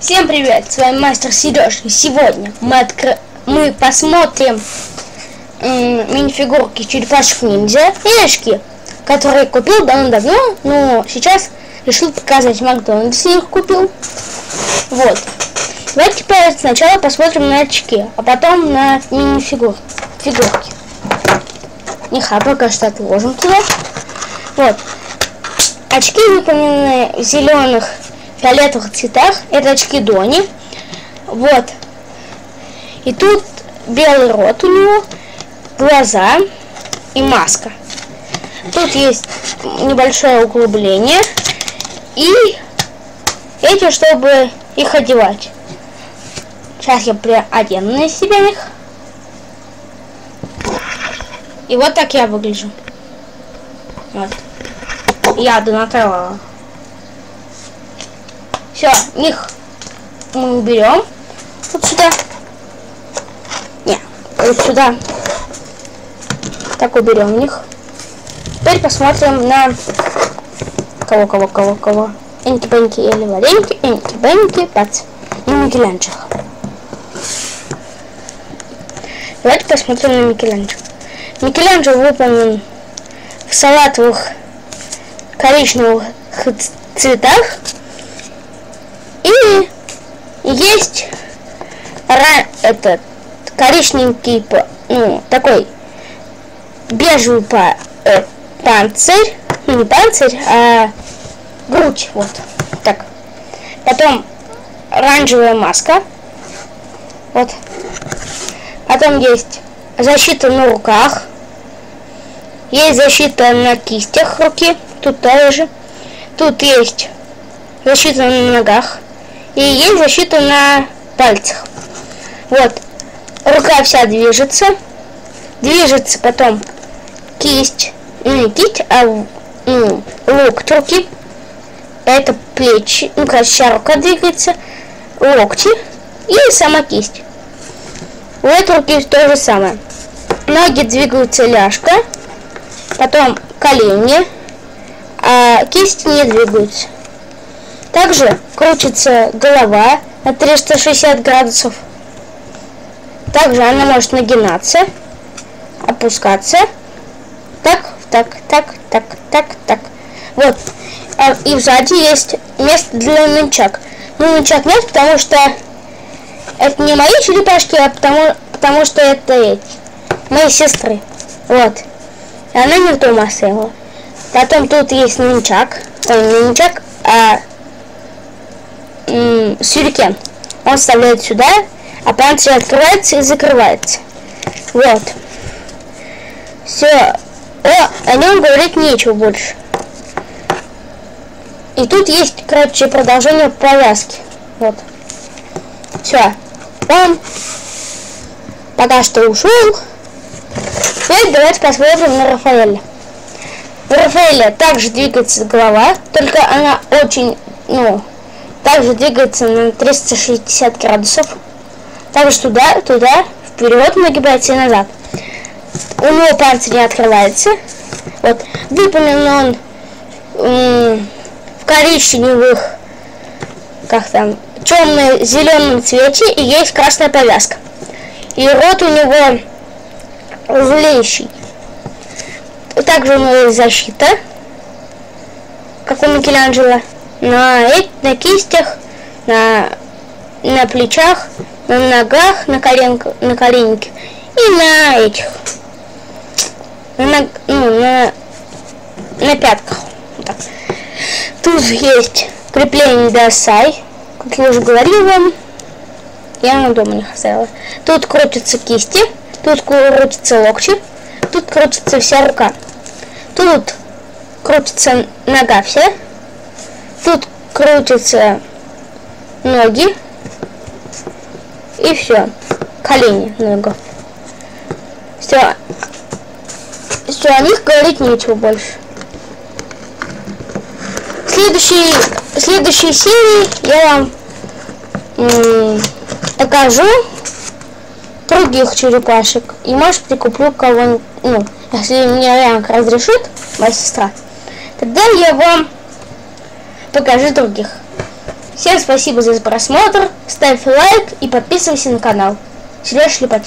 Всем привет, с вами мастер Сереж, и сегодня мы посмотрим мини-фигурки черепашек ниндзя и очки, которые купил давно, но сейчас решил показать в Макдональдсе, их купил. Вот. Давайте теперь сначала посмотрим на очки, а потом на мини-фигурки. Пока что отложим туда. Вот. Очки выполнены в зеленых, фиолетовых цветах. Это очки Дони. Вот. И тут белый рот у него, глаза и маска. Тут есть небольшое углубление. И эти, чтобы их одевать. Сейчас я одену на себя их. И вот так я выгляжу. Вот. Я Донателло. Все, их мы уберем. Вот сюда. Не, вот сюда. Так, уберем их. Теперь посмотрим на кого. Энки-бенки или вареньки. Энки-бенки, пац. И Микеланджело. Давайте посмотрим на Микеланджело. Микеланджело выполнен в салатовых коричневых цветах. И есть этот коричневенький, такой бежевый панцирь, не панцирь, а грудь, вот так. Потом оранжевая маска, вот. Потом есть защита на руках, есть защита на кистях руки, тут тоже. Тут есть защита на ногах. И есть защита на пальцах. Вот. Рука вся движется. Движется потом кисть. Не кисть, а локоть руки. Это плечи. Вся рука двигается. Локти. И сама кисть. У этой руки то же самое. Ноги двигаются ляжка. Потом колени. А кисти не двигаются. Также крутится голова на 360 градусов. Также она может нагинаться, опускаться. Так. Вот. И сзади есть место для нунчак. Но нунчак нет, потому что это не мои черепашки, а потому что это моей сестры. Вот. И она не дома стояла. Потом тут есть нунчак. Не нунчак, а сюрикен. Он вставляет сюда, а панцирь открывается и закрывается. Вот. Все. О нем говорить нечего больше. И тут есть, короче, продолжение повязки. Вот. Все. Он пока что ушел. Теперь давайте посмотрим на Рафаэля. У Рафаэля также двигается голова, только она очень, также двигается на 360 градусов. Также туда, вперед нагибается и назад. У него панцирь не открывается. Вот. Выполнен он в коричневых, темно-зеленом цвете, и есть красная повязка. И рот у него злейший. Также у него есть защита, как у Микеланджело, на кистях, на плечах, на ногах, на коленке и на этих, на пятках. Вот так. Тут есть крепление DSI, как я уже говорил вам, я на дома не оставила. Тут крутятся кисти, тут крутятся локти, тут крутится вся рука. Тут крутится нога вся. Тут крутятся ноги. И все. Колени, нога. Все, о них говорить нечего больше. В следующей серии я вам покажу других черепашек. И может прикуплю кого-нибудь, если мне Янг разрешит, моя сестра, тогда я вам покажу других. Всем спасибо за просмотр, ставь лайк и подписывайся на канал. Сереж Шлепоть.